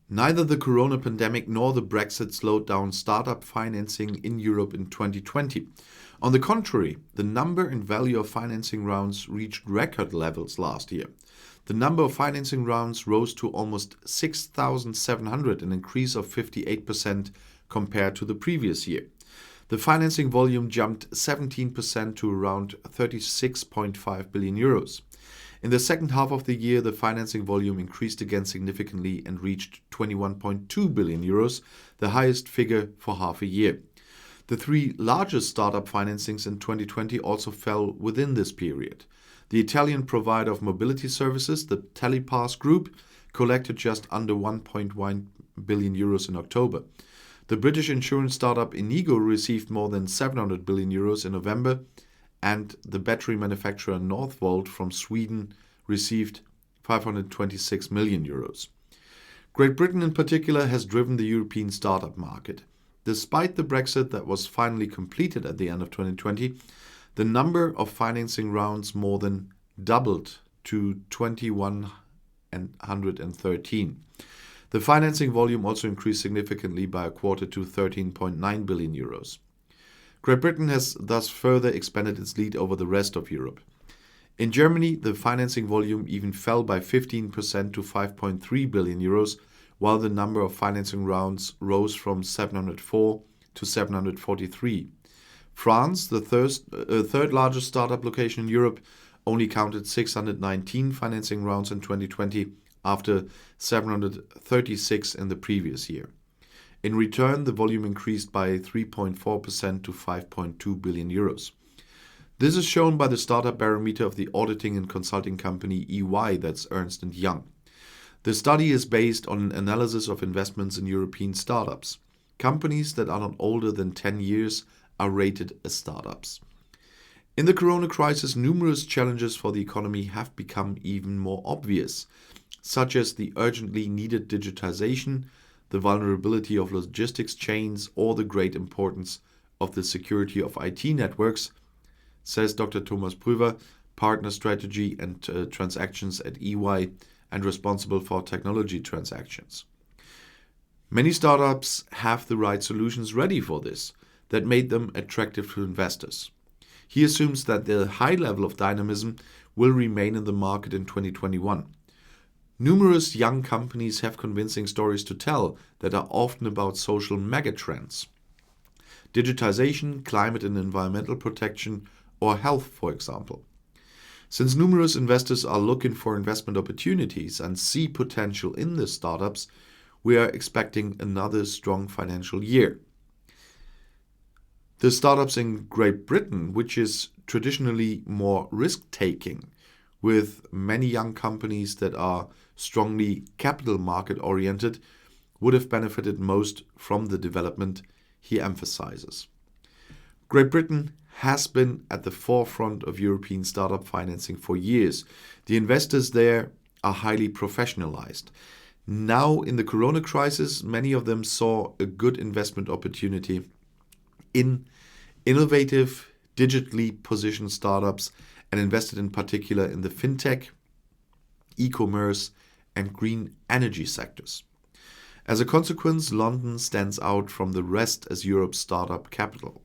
Neither the corona pandemic nor the Brexit slowed down startup financing in Europe in 2020. On the contrary, the number and value of financing rounds reached record levels last year. The number of financing rounds rose to almost 6,700, an increase of 58% compared to the previous year. The financing volume jumped 17% to around 36.5 billion euros. In the second half of the year, the financing volume increased again significantly and reached 21.2 billion euros, the highest figure for half a year. The three largest startup financings in 2020 also fell within this period. The Italian provider of mobility services, the Telepass Group, collected just under 1.1 billion euros in October. The British insurance startup Inigo received more than 700 billion euros in November, and the battery manufacturer Northvolt from Sweden received 526 million euros. Great Britain in particular has driven the European startup market. Despite the Brexit that was finally completed at the end of 2020, the number of financing rounds more than doubled to 2,113. The financing volume also increased significantly by a quarter to 13.9 billion euros. Great Britain has thus further expanded its lead over the rest of Europe. In Germany, the financing volume even fell by 15% to 5.3 billion euros, while the number of financing rounds rose from 704 to 743. France, the third largest startup location in Europe, only counted 619 financing rounds in 2020 after 736 in the previous year. In return, the volume increased by 3.4% to 5.2 billion euros. This is shown by the startup barometer of the auditing and consulting company EY, that's Ernst & Young. The study is based on an analysis of investments in European startups. Companies that are not older than 10 years are rated as startups. In the corona crisis, numerous challenges for the economy have become even more obvious, such as the urgently needed digitization, the vulnerability of logistics chains, or the great importance of the security of IT networks, says Dr. Thomas Prüver, Partner Strategy and Transactions at EY and responsible for technology transactions. Many startups have the right solutions ready for this that made them attractive to investors. He assumes that the high level of dynamism will remain in the market in 2021. Numerous young companies have convincing stories to tell that are often about social megatrends. Digitization, climate and environmental protection, or health, for example. Since numerous investors are looking for investment opportunities and see potential in the startups, we are expecting another strong financial year. The startups in Great Britain, which is traditionally more risk-taking, with many young companies that are strongly capital market oriented, would have benefited most from the development, he emphasizes. Great Britain has been at the forefront of European startup financing for years. The investors there are highly professionalized. Now, in the corona crisis, many of them saw a good investment opportunity in innovative, digitally positioned startups and invested in particular in the fintech, e-commerce, and green energy sectors. As a consequence, London stands out from the rest as Europe's startup capital.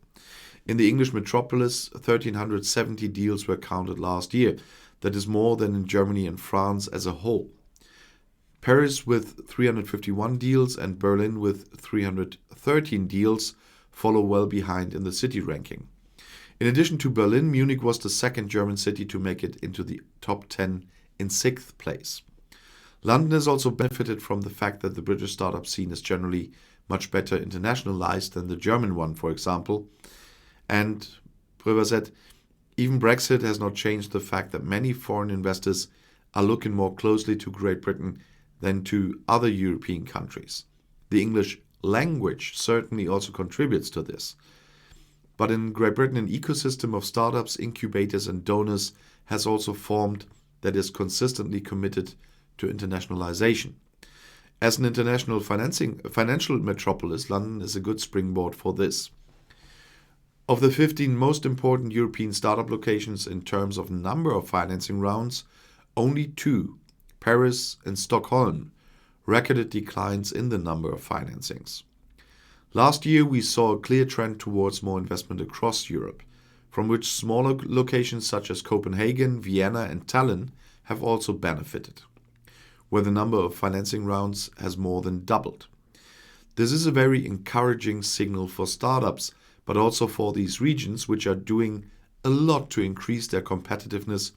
In the English metropolis, 1,370 deals were counted last year. That is more than in Germany and France as a whole. Paris with 351 deals and Berlin with 313 deals follow well behind in the city ranking. In addition to Berlin, Munich was the second German city to make it into the top 10 in 6th place. London has also benefited from the fact that the British startup scene is generally much better internationalized than the German one, for example. And Pröver said, even Brexit has not changed the fact that many foreign investors are looking more closely to Great Britain than to other European countries. The English language certainly also contributes to this. But in Great Britain, an ecosystem of startups, incubators and donors has also formed that is consistently committed to internationalization. As an international financial metropolis, London is a good springboard for this. Of the 15 most important European startup locations in terms of number of financing rounds, only 2, Paris and Stockholm, recorded declines in the number of financings. Last year, we saw a clear trend towards more investment across Europe, from which smaller locations such as Copenhagen, Vienna, and Tallinn have also benefited, where the number of financing rounds has more than doubled. This is a very encouraging signal for startups, but also for these regions, which are doing a lot to increase their competitiveness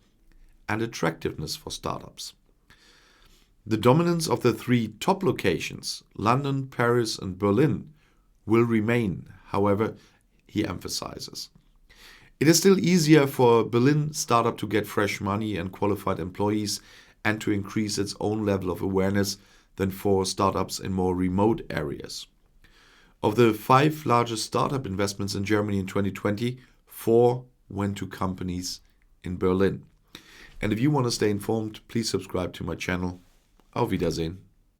and attractiveness for startups. The dominance of the three top locations, London, Paris, and Berlin, will remain, however, he emphasizes. It is still easier for a Berlin startup to get fresh money and qualified employees and to increase its own level of awareness than for startups in more remote areas. Of the 5 largest startup investments in Germany in 2020, 4 went to companies in Berlin. And if you want to stay informed, please subscribe to my channel. Auf Wiedersehen.